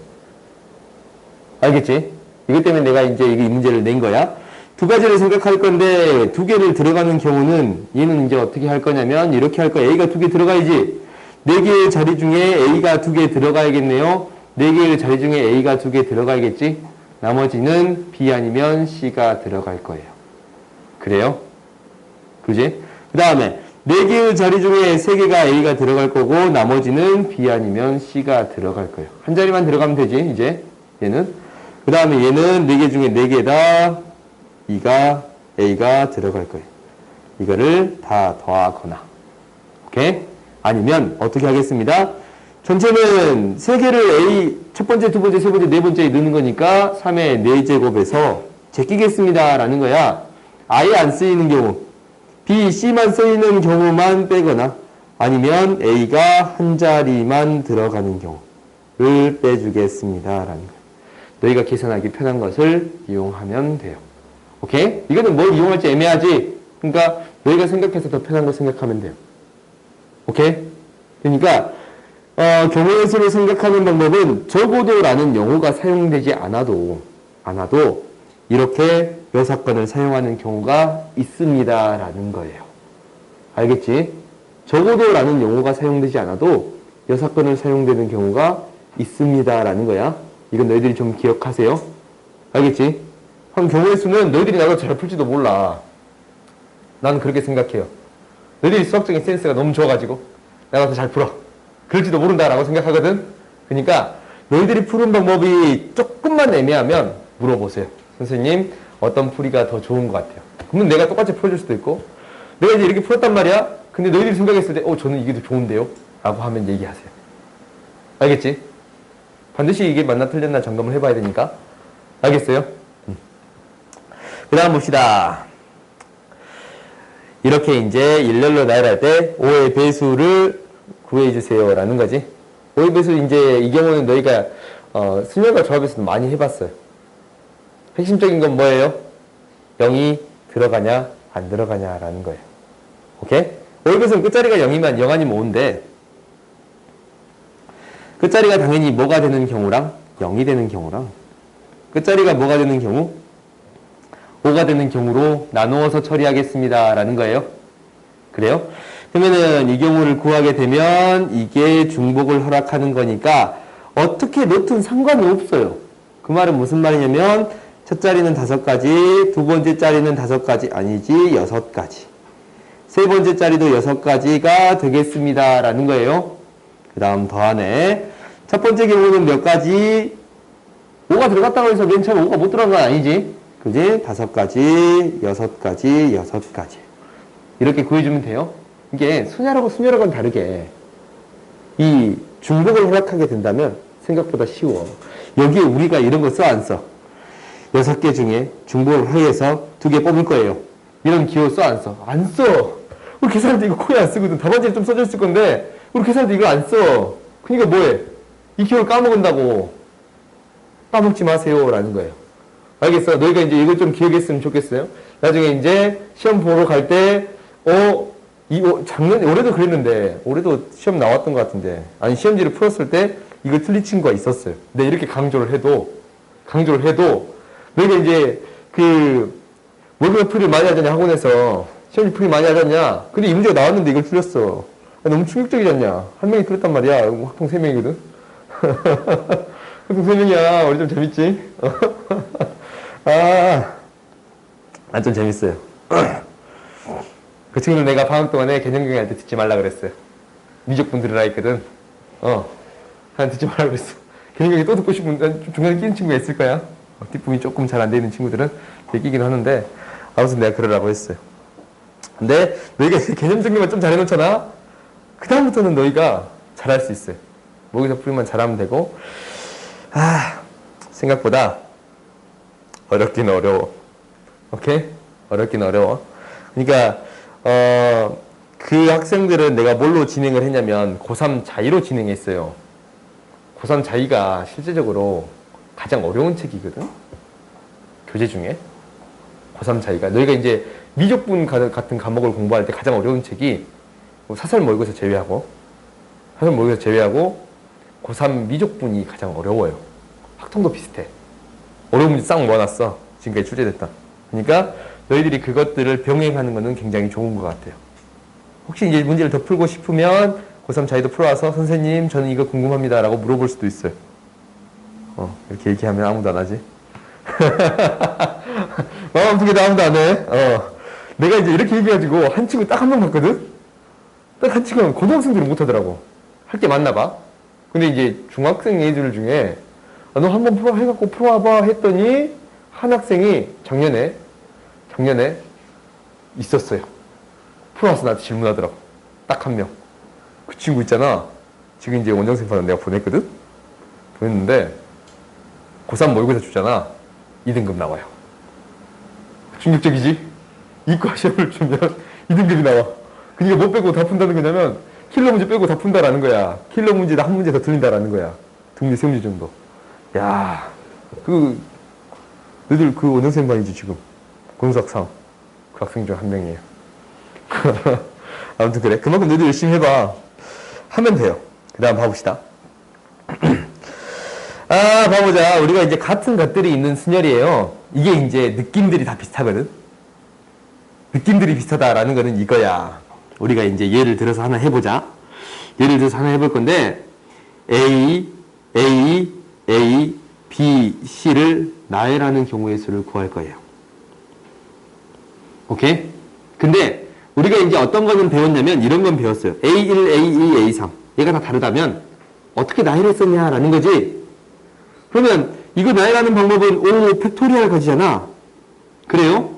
알겠지? 이것 때문에 내가 이제 이 문제를 낸 거야. 두 가지를 생각할 건데 2개를 들어가는 경우는 얘는 이제 어떻게 할 거냐면 이렇게 할 거야. A가 2개 들어가야지. 4개의 자리 중에 A가 2개 들어가야겠네요. 4개의 자리 중에 A가 2개 들어가야겠지. 나머지는 B 아니면 C가 들어갈 거예요. 그래요? 그지? 그 다음에 4개의 자리 중에 3개가 A가 들어갈 거고 나머지는 B 아니면 C가 들어갈 거예요. 한 자리만 들어가면 되지 이제 얘는. 그 다음에 얘는 4개 중에 4개다 A가 들어갈 거예요. 이거를 다 더하거나 오케이? 아니면 어떻게 하겠습니다. 전체는 3개를 A 첫 번째, 두 번째, 세 번째, 네 번째에 넣는 거니까 3의 4제곱에서 제끼겠습니다. 라는 거야. 아예 안 쓰이는 경우 B, C만 쓰이는 경우만 빼거나 아니면 A가 한 자리만 들어가는 경우를 빼주겠습니다. 라는 거예요. 너희가 계산하기 편한 것을 이용하면 돼요. 오케이? 이거는 뭘 이용할지 애매하지? 그러니까 너희가 생각해서 더 편한 거 생각하면 돼요. 오케이? 그러니까 경우의 수를 생각하는 방법은 적어도라는 용어가 사용되지 않아도 이렇게 여사건을 사용하는 경우가 있습니다. 라는 거예요. 알겠지? 적어도라는 용어가 사용되지 않아도 여사건을 사용되는 경우가 있습니다. 라는 거야. 이건 너희들이 좀 기억하세요. 알겠지? 한 경우의 수는 너희들이 나보다 잘 풀지도 몰라. 나는 그렇게 생각해요. 너희들이 수학적인 센스가 너무 좋아가지고 내가 더 잘 풀어. 그럴지도 모른다라고 생각하거든. 그러니까 너희들이 푸는 방법이 조금만 애매하면 물어보세요. 선생님 어떤 풀이가 더 좋은 것 같아요. 그러면 내가 똑같이 풀어줄 수도 있고 내가 이제 이렇게 풀었단 말이야. 근데 너희들이 생각했을 때 저는 이게 더 좋은데요? 라고 하면 얘기하세요. 알겠지? 반드시 이게 맞나 틀렸나 점검을 해봐야 되니까. 알겠어요? 그 다음 봅시다. 이렇게 이제 일렬로 나열할 때 5의 배수를 구해주세요. 라는 거지. 5의 배수 이제 이 경우는 너희가 수열과 조합에서도 많이 해봤어요. 핵심적인 건 뭐예요? 0이 들어가냐 안 들어가냐 라는 거예요. 오케이? 5의 배수는 끝자리가 0이면 0 아니면 5인데 끝자리가 당연히 뭐가 되는 경우랑 0이 되는 경우랑 끝자리가 뭐가 되는 경우? 5가 되는 경우로 나누어서 처리하겠습니다. 라는 거예요. 그래요? 그러면은 이 경우를 구하게 되면 이게 중복을 허락하는 거니까 어떻게 놓든 상관은 없어요. 그 말은 무슨 말이냐면 첫 자리는 5가지, 두 번째 자리는 5가지 아니지 6가지. 세 번째 자리도 6가지가 되겠습니다. 라는 거예요. 그 다음 더하네. 첫 번째 경우는 몇 가지? 5가 들어갔다고 해서 맨 처음에 5가 못 들어간 건 아니지. 그지? 5가지, 6가지, 6가지. 이렇게 구해주면 돼요. 이게 순열하고 순열하고는 다르게 이 중복을 허락하게 된다면 생각보다 쉬워. 여기에 우리가 이런 거 써, 안 써? 6개 중에 중복을 허용해서 2개 뽑을 거예요. 이런 기호 써, 안 써? 안 써! 우리 계산할 때 이거 코에 안 쓰거든. 답안지에 좀 써져 있을 건데 우리 계산할 때 이거 안 써. 그러니까 뭐해? 이 기호를 까먹은다고. 까먹지 마세요. 라는 거예요. 알겠어? 너희가 이제 이걸 좀 기억했으면 좋겠어요. 나중에 이제 시험 보러 갈 때, 작년, 올해도 그랬는데, 올해도 시험 나왔던 것 같은데, 아니, 시험지를 풀었을 때, 이거 틀린 친구가 있었어요. 근데 이렇게 강조를 해도, 너희가 이제, 월급 풀이를 많이 하잖냐, 학원에서. 시험지 풀이 많이 하잖냐. 근데 이 문제가 나왔는데 이걸 틀렸어. 너무 충격적이지 않냐. 한 명이 틀렸단 말이야. 학통 3명이거든. 학통 3명이야. 우리 좀 재밌지? 좀 재밌어요. 그 친구를 내가 방학 동안에 개념 강의 할 때 듣지 말라 그랬어요. 미적분 들으라 했거든. 한 듣지 말라 그랬어. 개념 강의 또 듣고 싶은, 중간에 끼는 친구가 있을 거야. 뒷부분이 조금 잘 안 돼 있는 친구들은 끼긴 하는데, 아무튼 내가 그러라고 했어요. 근데 너희가 개념 정리만 좀 잘해놓잖아? 그다음부터는 너희가 잘할 수 있어요. 모의고사 풀이만 잘하면 되고, 생각보다 어렵긴 어려워. 오케이? 어렵긴 어려워. 그러니까 그 학생들은 내가 뭘로 진행을 했냐면 고3 자의로 진행했어요. 고3 자의가 실제적으로 가장 어려운 책이거든? 교재 중에. 고3 자의가. 너희가 이제 미적분 같은 과목을 공부할 때 가장 어려운 책이 사설 모의고사 제외하고 고3 미적분이 가장 어려워요. 학통도 비슷해. 어려운 문제 싹 모아놨어. 지금까지 출제됐다. 그러니까 너희들이 그것들을 병행하는 것은 굉장히 좋은 것 같아요. 혹시 이제 문제를 더 풀고 싶으면 고3 자의도 풀어와서 선생님 저는 이거 궁금합니다 라고 물어볼 수도 있어요. 이렇게 얘기하면 아무도 안 하지. 마음 아프게도 아무도 안 해. 내가 이제 이렇게 얘기해가지고 한 친구 딱 한 명 봤거든? 딱 한 친구는 고등학생들은 못하더라고. 할 게 많나 봐. 근데 이제 중학생 애들 중에 너 한번 해갖고 풀어와봐 했더니 한 학생이 작년에 있었어요. 풀어와서 나한테 질문하더라고. 딱 한 명. 그 친구 있잖아. 지금 이제 원정생판은 내가 보냈거든? 보냈는데 고3 모의고사 주잖아. 2등급 나와요. 충격적이지? 이과 시험을 주면 2등급이 나와. 그러니까 뭐 빼고 다 푼다는 거냐면 킬러 문제 빼고 다 푼다라는 거야. 킬러 문제 한 문제 더 틀린다라는 거야. 등비 세 문제 정도. 야, 너희들 그 원정생반이지 지금. 공석상. 그 학생 중 한 명이에요. 아무튼 그래. 그만큼 너희들 열심히 해봐. 하면 돼요. 그 다음 봐봅시다. 봐보자. 우리가 이제 같은 것들이 있는 순열이에요. 이게 이제 느낌들이 다 비슷하거든. 느낌들이 비슷하다라는 거는 이거야. 우리가 이제 예를 들어서 하나 해보자. 예를 들어서 하나 해볼 건데 A, B, C를 나열하는 경우의 수를 구할 거예요. 오케이? 근데 우리가 이제 어떤 거는 배웠냐면 이런 건 배웠어요. A1, A2, A3 얘가 다 다르다면 어떻게 나열했었냐라는 거지. 그러면 이거 나열하는 방법은 O 팩토리얼 가지잖아. 그래요?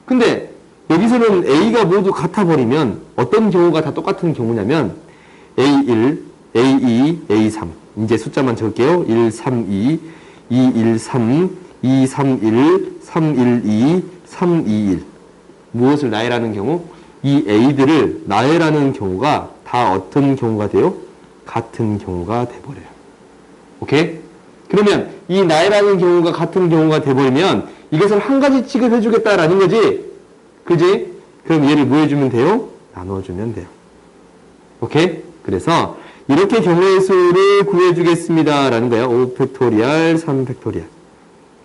근데 여기서는 A가 모두 같아버리면 어떤 경우가 다 똑같은 경우냐면 A1, A2, A3 이제 숫자만 적을게요. 1, 3, 2, 2, 1, 3, 2, 3, 1, 3, 1, 2, 3, 2, 1 무엇을 나열하는 경우? 이 A들을 나열하는 경우가 다 어떤 경우가 돼요? 같은 경우가 돼버려요. 오케이? 그러면 이 나열하는 경우가 같은 경우가 돼버리면 이것을 한 가지 취급해주겠다라는 거지? 그지? 그럼 얘를 뭐 해주면 돼요? 나눠주면 돼요. 오케이? 그래서 이렇게 경우의 수를 구해주겠습니다 라는 거예요. 5 팩토리얼, 3 팩토리얼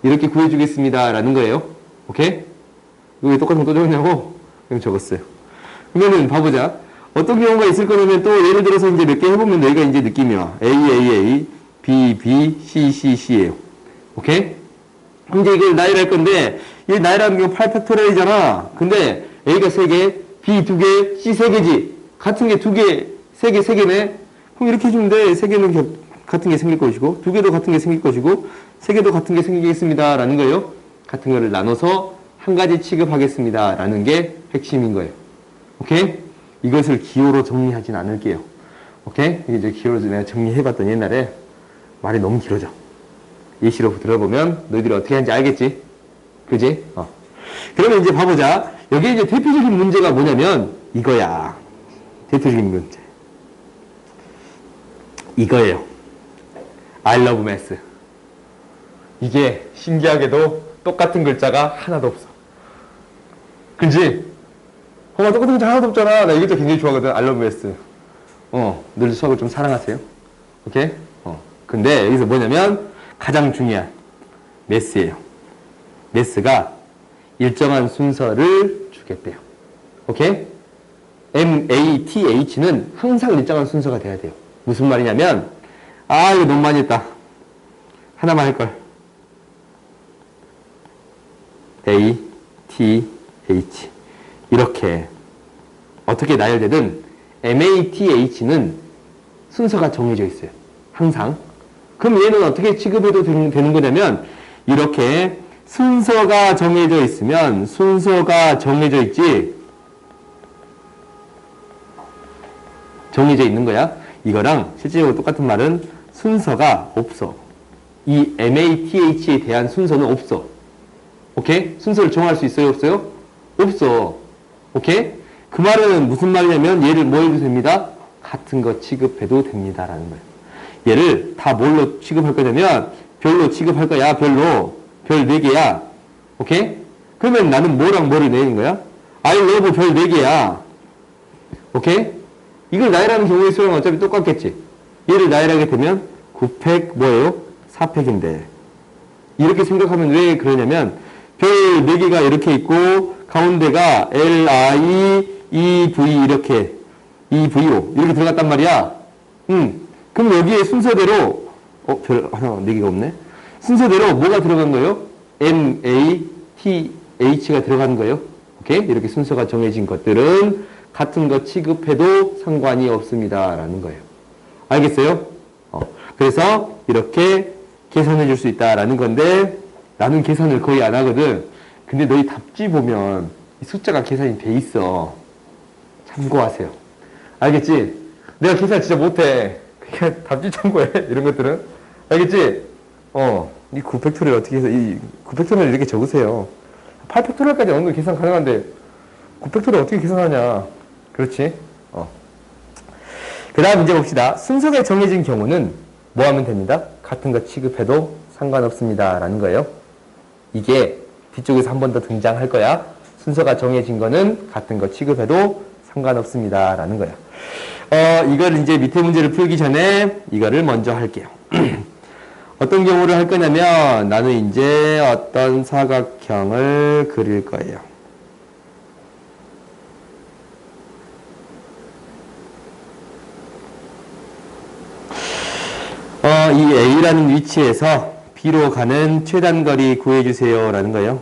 이렇게 구해주겠습니다 라는 거예요. 오케이? 이거 왜 똑같은 거 또 적었냐고? 그냥 적었어요. 그러면 봐보자. 어떤 경우가 있을 거냐면 또 예를 들어서 이제 몇 개 해보면 너희가 이제 느낌이 와. A, A, A, B, B, C, C, C예요. 오케이? 그럼 이제 이걸 나열할 건데, 이 나열하는 게 8팩토리얼이잖아. 근데 A가 3개, B 2개, C 3개지. 같은 게 2개, 3개, 3개네. 그럼 이렇게 해주면 돼. 3개는 같은 게 생길 것이고, 2개도 같은 게 생길 것이고, 3개도 같은 게 생기겠습니다. 라는 거예요. 같은 거를 나눠서 한 가지 취급하겠습니다. 라는 게 핵심인 거예요. 오케이? 이것을 기호로 정리하진 않을게요. 오케이? 이제 기호로 내가 정리해봤던 옛날에 말이 너무 길어져. 예시로 들어보면 너희들이 어떻게 하는지 알겠지? 그지? 그러면 이제 봐보자. 여기 이제 대표적인 문제가 뭐냐면 이거야. 대표적인 문제. 이거예요. I love math. 이게 신기하게도 똑같은 글자가 하나도 없어. 그지? 똑같은 글자 하나도 없잖아. 나 이 글자 굉장히 좋아하거든. I love math. 늘 수학을 좀 사랑하세요. 오케이? 근데 여기서 뭐냐면 가장 중요한 매스예요. 매스가 일정한 순서를 주겠대요. 오케이? M, A, T, H는 항상 일정한 순서가 돼야 돼요. 무슨 말이냐면 이거 너무 많이 했다. 하나만 할걸. A, T, H 이렇게 어떻게 나열되든 M, A, T, H는 순서가 정해져 있어요. 항상. 그럼 얘는 어떻게 취급해도 되는 거냐면 이렇게 순서가 정해져 있으면 순서가 정해져 있지 정해져 있는 거야. 이거랑 실제적으로 똑같은 말은 순서가 없어. 이 MATH에 대한 순서는 없어. 오케이? 순서를 정할 수 있어요? 없어요? 없어. 오케이? 그 말은 무슨 말이냐면 얘를 뭐 해도 됩니다? 같은 거 취급해도 됩니다. 라는 거예요. 얘를 다 뭘로 취급할 거냐면 별로 취급할 거야. 별로. 별 4개야. 오케이? 그러면 나는 뭐랑 뭐를 내는 거야? I love 별 4개야. 오케이? 이걸 나열하는 경우의 수는 어차피 똑같겠지. 얘를 나열하게 되면 9팩 뭐예요? 4팩인데. 이렇게 생각하면 왜 그러냐면 별 4개가 이렇게 있고 가운데가 L, I, E, V 이렇게 EVO 이렇게 들어갔단 말이야. 그럼 여기에 순서대로 별 하나 4개가 없네. 순서대로 뭐가 들어간 거예요? M, A, T, H가 들어간 거예요. 오케이? 이렇게 순서가 정해진 것들은 같은 거 취급해도 상관이 없습니다. 라는 거예요. 알겠어요? 그래서 이렇게 계산해 줄 수 있다라는 건데 나는 계산을 거의 안 하거든. 근데 너희 답지 보면 이 숫자가 계산이 돼 있어. 참고하세요. 알겠지? 내가 계산 진짜 못해. 그냥 답지 참고해. 이런 것들은. 알겠지? 이 9팩토리얼 어떻게 해서 이 9팩토리얼 이렇게 적으세요. 8팩토리얼까지 어느 정도 계산 가능한데 9팩토리얼 어떻게 계산하냐. 그렇지? 그 다음 문제 봅시다. 순서가 정해진 경우는 뭐 하면 됩니다? 같은 거 취급해도 상관없습니다. 라는 거예요. 이게 뒤쪽에서 한 번 더 등장할 거야. 순서가 정해진 거는 같은 거 취급해도 상관없습니다. 라는 거예요. 이걸 이제 밑에 문제를 풀기 전에 이거를 먼저 할게요. 어떤 경우를 할 거냐면 나는 이제 어떤 사각형을 그릴 거예요. 이 A라는 위치에서 B로 가는 최단거리 구해주세요 라는 거예요.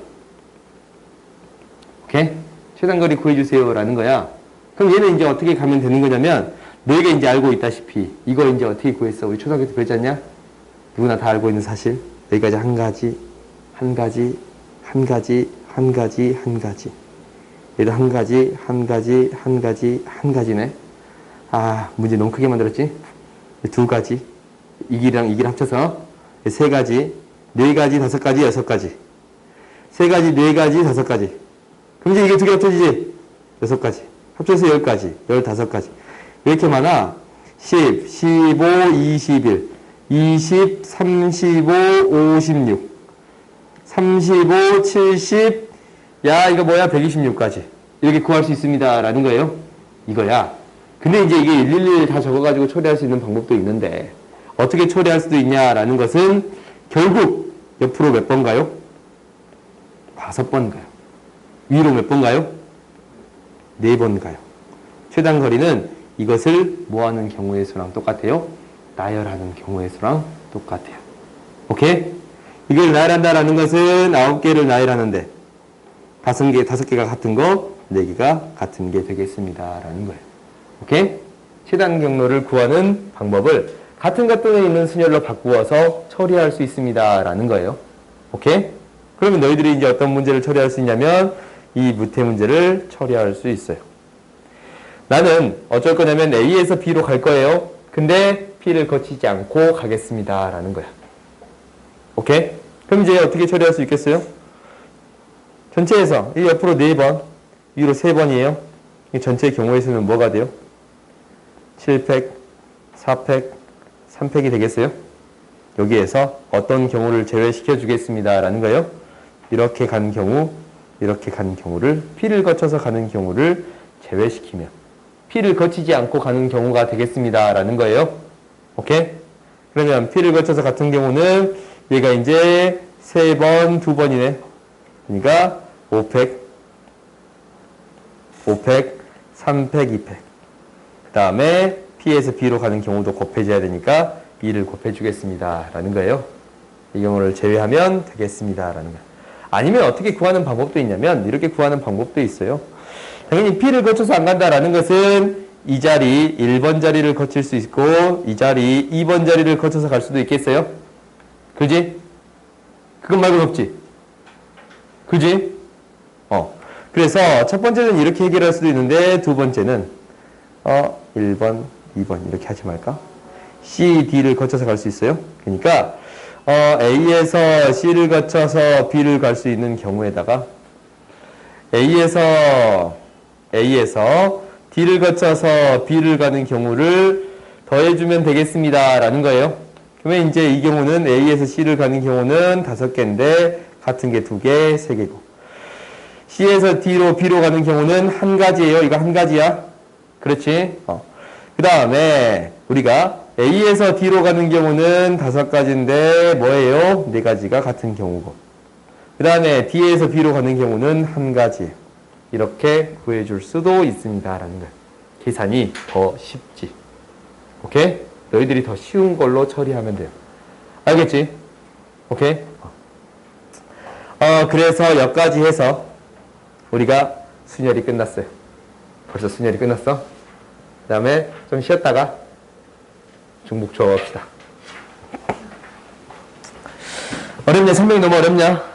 오케이? 최단거리 구해주세요 라는 거야. 그럼 얘는 이제 어떻게 가면 되는 거냐면 너희가 이제 알고 있다시피 이거 이제 어떻게 구했어? 우리 초등학교 때 배웠지 않냐? 누구나 다 알고 있는 사실. 여기까지 한 가지, 한 가지, 한 가지, 한 가지, 한 가지. 얘도 한 가지, 한 가지, 한 가지, 한 가지네. 문제 너무 크게 만들었지? 2가지. 이 길이랑 이 길 합쳐서 3가지, 4가지, 5가지, 6가지. 3가지, 4가지, 5가지. 그럼 이제 이게 2개 합쳐지지? 6가지. 합쳐서 10가지, 15가지. 왜 이렇게 많아? 10, 15, 21, 20, 35, 56, 35, 70, 이거 뭐야? 126까지. 이렇게 구할 수 있습니다. 라는 거예요. 이거야. 근데 이제 이게 일일이 다 적어가지고 처리할 수 있는 방법도 있는데, 어떻게 처리할 수도 있냐라는 것은 결국 옆으로 몇 번 가요? 5번 가요. 위로 몇 번 가요? 4번 가요. 최단 거리는 이것을 뭐하는 경우의 수랑 똑같아요? 나열하는 경우의 수랑 똑같아요. 오케이? 이걸 나열한다라는 것은 9개를 나열하는데 5개가 같은 거, 4개가 같은 게 되겠습니다. 라는 거예요. 오케이? 최단 경로를 구하는 방법을 같은 것들에 있는 순열로 바꾸어서 처리할 수 있습니다. 라는 거예요. 오케이? 그러면 너희들이 이제 어떤 문제를 처리할 수 있냐면 이 무태 문제를 처리할 수 있어요. 나는 어쩔 거냐면 A에서 B로 갈 거예요. 근데 P를 거치지 않고 가겠습니다. 라는 거야. 오케이? 그럼 이제 어떻게 처리할 수 있겠어요? 전체에서 이 옆으로 4번, 위로 3번이에요. 이 전체 경우의 수는 뭐가 돼요? 7팩, 4팩, 3팩이 되겠어요? 여기에서 어떤 경우를 제외시켜 주겠습니다. 라는 거예요. 이렇게 간 경우, 이렇게 간 경우를 P를 거쳐서 가는 경우를 제외시키면 P를 거치지 않고 가는 경우가 되겠습니다. 라는 거예요. 오케이? 그러면 P를 거쳐서 같은 경우는 얘가 이제 3번, 2번이네. 그러니까 5팩, 3팩, 2팩. 그 다음에 P에서 B로 가는 경우도 곱해줘야 되니까 2를 곱해주겠습니다. 라는 거예요. 이 경우를 제외하면 되겠습니다. 라는 거예요. 아니면 어떻게 구하는 방법도 있냐면 이렇게 구하는 방법도 있어요. 당연히 P를 거쳐서 안 간다라는 것은 이 자리 1번 자리를 거칠 수 있고 이 자리 2번 자리를 거쳐서 갈 수도 있겠어요? 그지? 그것 말고는 없지? 그지? 그래서 첫 번째는 이렇게 해결할 수도 있는데 두 번째는 1번, 2번 이렇게 하지 말까? C, D를 거쳐서 갈 수 있어요. 그러니까 A에서 C를 거쳐서 B를 갈 수 있는 경우에다가 A에서 D를 거쳐서 B를 가는 경우를 더해주면 되겠습니다. 라는 거예요. 그러면 이제 이 경우는 A에서 C를 가는 경우는 5개인데 같은 게 2개, 3개고 C에서 D로 B로 가는 경우는 한 가지예요. 이거 한 가지야. 그렇지? 그 다음에 우리가 A에서 D로 가는 경우는 5가지인데 뭐예요? 4가지가 같은 경우고 그 다음에 D에서 B로 가는 경우는 한 가지예요. 이렇게 구해줄 수도 있습니다. 라는 거예요. 계산이 더 쉽지. 오케이? 너희들이 더 쉬운 걸로 처리하면 돼요. 알겠지? 오케이? 그래서 여기까지 해서 우리가 순열이 끝났어요. 벌써 순열이 끝났어? 그 다음에 좀 쉬었다가 중복 조합합시다. 어렵냐? 설명이 너무 어렵냐?